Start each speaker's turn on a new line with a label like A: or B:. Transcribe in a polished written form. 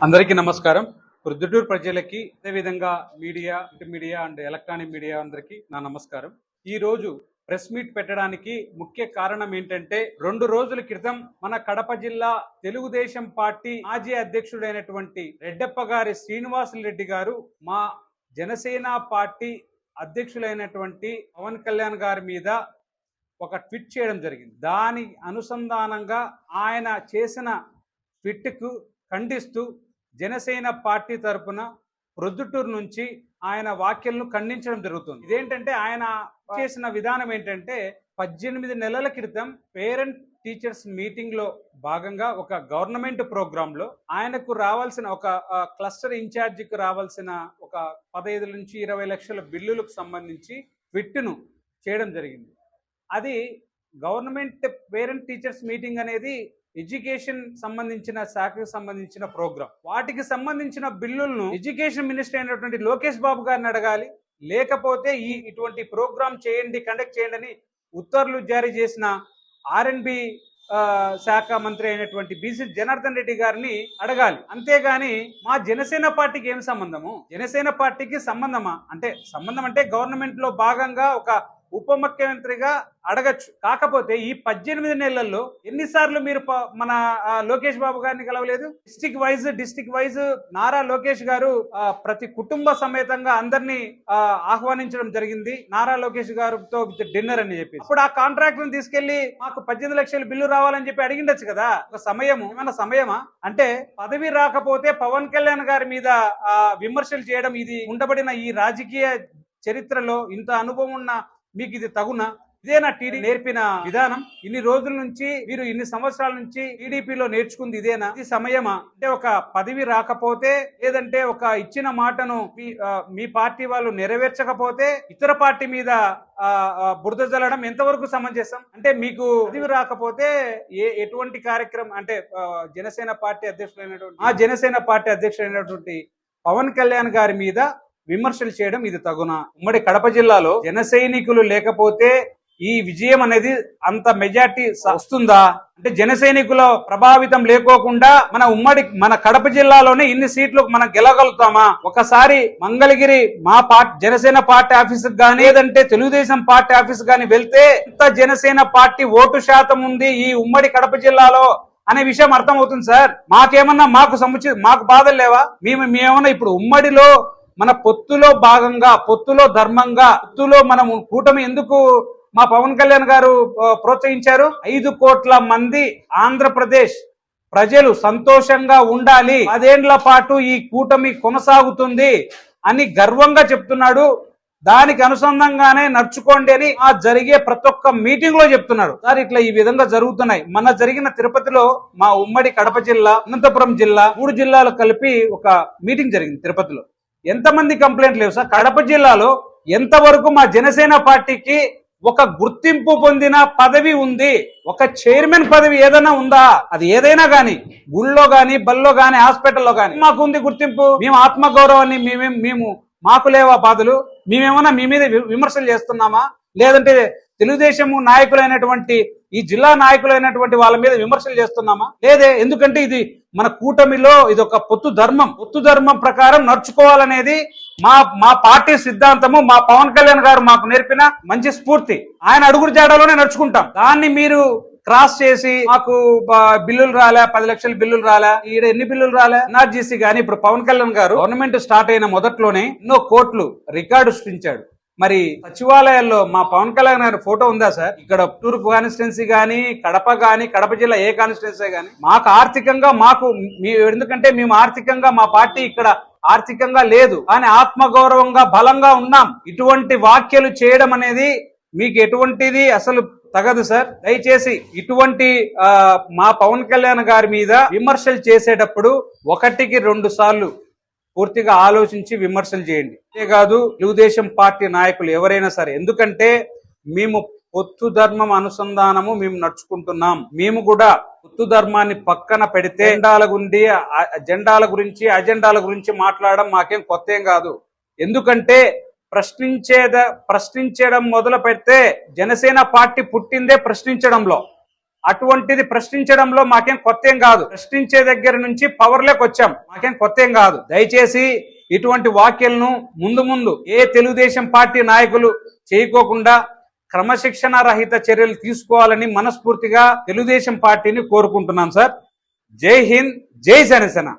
A: అందరికీ నమస్కారం. ప్రొద్దుటూరు ప్రజలకి అదేవిధంగా మీడియా అండ్ ఎలక్ట్రానిక్ మీడియా అందరికీ నా నమస్కారం. ఈ రోజు ప్రెస్ మీట్ పెట్టడానికి ముఖ్య కారణం ఏంటంటే 2 రోజుల క్రితం మన కడప జిల్లా తెలుగుదేశం పార్టీ మాజీ అధ్యక్షుడైనటువంటి రెడ్డప్ప గారి శ్రీనివాసులు రెడ్డి గారు మా జనసేన పార్టీ అధ్యక్షులైనటువంటి పవన్ కళ్యాణ్ గారి మీద ఒక ట్వీట్ చేయడం జరిగింది. దాని అనుసంధానంగా ఆయన చేసిన ట్వీట్కు ఖండిస్తూ జనసేన పార్టీ తరపున ప్రొద్దుటూరు నుంచి ఆయన వ్యాఖ్యలను ఖండించడం జరుగుతుంది. ఇదేంటంటే ఆయన చేసిన విధానం ఏంటంటే 18 నెలల క్రితం పేరెంట్ టీచర్స్ మీటింగ్ లో భాగంగా ఒక గవర్నమెంట్ ప్రోగ్రామ్ లో ఆయనకు రావాల్సిన ఒక క్లస్టర్ ఇన్ఛార్జికి రావాల్సిన ఒక 15 నుంచి 20 లక్షల బిల్లులకు సంబంధించి ట్వీట్ను చేయడం జరిగింది. అది గవర్నమెంట్ పేరెంట్ టీచర్స్ మీటింగ్ అనేది ఎడ్యుకేషన్ సంబంధించిన శాఖకు సంబంధించిన ప్రోగ్రామ్. వాటికి సంబంధించిన బిల్లులను ఎడ్యుకేషన్ మినిస్టర్ అయినటువంటి లోకేష్ బాబు గారిని అడగాలి, లేకపోతే ఇటువంటి ప్రోగ్రామ్ కండక్ట్ చేయండి అని ఉత్తర్వులు జారీ చేసిన R&B శాఖ మంత్రి అయినటువంటి బీసీ జనార్దన్ రెడ్డి గారిని అడగాలి. అంతేగాని మా జనసేన పార్టీకి ఏం సంబంధము? జనసేన పార్టీకి సంబంధమా అంటే సంబంధం అంటే గవర్నమెంట్ లో భాగంగా ఒక ఉప ముఖ్యమంత్రిగా అడగచ్చు. కాకపోతే ఈ 18 నెలల్లో ఎన్నిసార్లు మీరు మన లోకేష్ బాబు గారిని కలవలేదు? డిస్టిక్ వైజ్ నారా లోకేష్ గారు ప్రతి కుటుంబ సమేతంగా అందరినీ ఆహ్వానించడం జరిగింది. నారా లోకేష్ గారితో డిన్నర్ అని చెప్పి అప్పుడు ఆ కాంట్రాక్ట్ ను తీసుకెళ్లి మాకు 18 లక్షల బిల్లు రావాలని చెప్పి అడిగిండొచ్చు కదా. ఒక ఏమైనా సమయమా? అంటే పదవి రాకపోతే పవన్ కళ్యాణ్ గారి మీద విమర్శలు చేయడం, ఇది ఉండబడిన ఈ రాజకీయ చరిత్రలో ఇంత అనుభవం ఉన్న మీకు ఇది తగునా? ఇదేనా టీడీ నేర్పిన విధానం? ఇన్ని రోజుల నుంచి మీరు ఇన్ని సంవత్సరాల నుంచి టీడీపీలో నేర్చుకుంది ఇదేనా? ఇది సమయమా? అంటే ఒక పదవి రాకపోతే లేదంటే ఒక ఇచ్చిన మాటను మీ పార్టీ వాళ్ళు నెరవేర్చకపోతే ఇతర పార్టీ మీద బురద జల్లడం ఎంతవరకు సమంజసం? అంటే మీకు పదవి రాకపోతే ఎటువంటి కార్యక్రమం అంటే జనసేన పార్టీ అధ్యక్షుడైనటువంటి పవన్ కళ్యాణ్ గారి మీద విమర్శలు చేయడం ఇది తగునా? ఉమ్మడి కడప జిల్లాలో జన సైనికులు లేకపోతే ఈ విజయం అనేది అంత మెజార్టీ వస్తుందా? అంటే జన సైనికుల ప్రభావితం లేకోకుండా మన కడప జిల్లాలోనే ఇన్ని సీట్లు మనం గెలగలుగుతామా? ఒకసారి మంగళగిరి మా జనసేన పార్టీ ఆఫీస్ గానీ లేదంటే తెలుగుదేశం పార్టీ ఆఫీస్ గానీ వెళ్తే ఎంత జనసేన పార్టీ ఓటు శాతం ఉంది ఈ ఉమ్మడి కడప జిల్లాలో అనే విషయం అర్థమవుతుంది సార్. మాకేమన్నా మాకు బాధలు లేవా? మేమేమన్నా ఇప్పుడు ఉమ్మడిలో మన పొత్తులో భాగంగా, పొత్తులో ధర్మంగా, పొత్తులో మనం కూటమి ఎందుకు మా పవన్ కళ్యాణ్ గారు ప్రోత్సహించారు? 5 కోట్ల మంది ఆంధ్రప్రదేశ్ ప్రజలు సంతోషంగా ఉండాలి, 10 ఏళ్ల పాటు ఈ కూటమి కొనసాగుతుంది అని గర్వంగా చెప్తున్నాడు. దానికి అనుసంధానంగానే నడుచుకోండి అని జరిగే ప్రతి ఒక్క మీటింగ్ లో చెప్తున్నారు. సార్ ఇట్లా ఈ విధంగా జరుగుతున్నాయి. మన జరిగిన తిరుపతిలో మా ఉమ్మడి కడప జిల్లా, అనంతపురం జిల్లా 3 జిల్లాలు కలిపి ఒక మీటింగ్ జరిగింది తిరుపతిలో. ఎంతమంది కంప్లైంట్ లేవు సార్? కడప జిల్లాలో ఎంతవరకు మా జనసేన పార్టీకి ఒక గుర్తింపు పొందిన పదవి ఉంది? ఒక చైర్మన్ పదవి ఏదైనా ఉందా? అది ఏదైనా గాని, గుళ్ళో గాని, బల్లో గాని, హాస్పిటల్లో గాని మాకు ఉంది గుర్తింపు. మేము ఆత్మగౌరవాన్ని మాకు లేవా బాధలు? మేమేమన్నా మీ మీద విమర్శలు చేస్తున్నామా? లేదంటే తెలుగుదేశం నాయకులైనటువంటి ఈ జిల్లా నాయకులైనటువంటి వాళ్ళ మీద విమర్శలు చేస్తున్నామా? లేదే. ఎందుకంటే ఇది మన కూటమిలో ఇది ఒక పొత్తు ధర్మం ప్రకారం నడుచుకోవాలనేది మా పార్టీ సిద్ధాంతము. మా పవన్ కళ్యాణ్ గారు మాకు నేర్పిన మంచి స్ఫూర్తి. ఆయన అడుగుడు జాడలోనే నడుచుకుంటాం. దాన్ని మీరు క్రాస్ చేసి మాకు బిల్లులు రాలే, 10 లక్షల బిల్లులు రాలే, ఈడ ఎన్ని బిల్లులు రాలే? ఎన్ఆర్జీసీ గానీ ఇప్పుడు పవన్ కళ్యాణ్ గారు గవర్నమెంట్ స్టార్ట్ అయిన మొదట్లోనే ఎన్నో కోట్లు రికార్డు సృష్టించాడు. మరి సచివాలయాల్లో మా పవన్ కళ్యాణ్ గారి ఫోటో ఉందా సార్? ఇక్కడ తూర్పు కాన్స్టిట్యున్సీ గానీ, కడప జిల్లా ఏ కాన్స్టిట్యున్సీ గానీ మాకు ఆర్థికంగా ఎందుకంటే మేము ఆర్థికంగా మా పార్టీ ఇక్కడ ఆర్థికంగా లేదు, కానీ ఆత్మగౌరవంగా బలంగా ఉన్నాం. ఇటువంటి వ్యాఖ్యలు చేయడం అనేది మీకు ఎటువంటిది అసలు తగదు సార్. దయచేసి ఇటువంటి మా పవన్ కళ్యాణ్ గారి మీద విమర్శలు చేసేటప్పుడు 1కి 2 సార్లు పూర్తిగా ఆలోచించి విమర్శలు చేయండి. అంతేకాదు తెలుగుదేశం పార్టీ నాయకులు ఎవరైనా సరే, ఎందుకంటే మేము పొత్తు ధర్మం అనుసంధానము మేము నడుచుకుంటున్నాం. మేము కూడా పొత్తు ధర్మాన్ని పక్కన పెడితే అజెండాల గురించి మాట్లాడడం మాకేం కొత్త ఏం కాదు. ఎందుకంటే ప్రశ్నించడం మొదలు పెడితే జనసేన పార్టీ పుట్టిందే ప్రశ్నించడంలో. అటువంటిది ప్రశ్నించడంలో మాకేం కొత్త ఏం కాదు. ప్రశ్నించే దగ్గర నుంచి పవర్లోకి వచ్చాం, మాకేం కొత్త ఏం కాదు. దయచేసి ఇటువంటి వ్యాఖ్యలను ముందు ఏ తెలుగుదేశం పార్టీ నాయకులు చేయకోకుండా క్రమశిక్షణ రహిత చర్యలు తీసుకోవాలని మనస్ఫూర్తిగా తెలుగుదేశం పార్టీని కోరుకుంటున్నాం సార్. జై హింద్, జై జనసేన.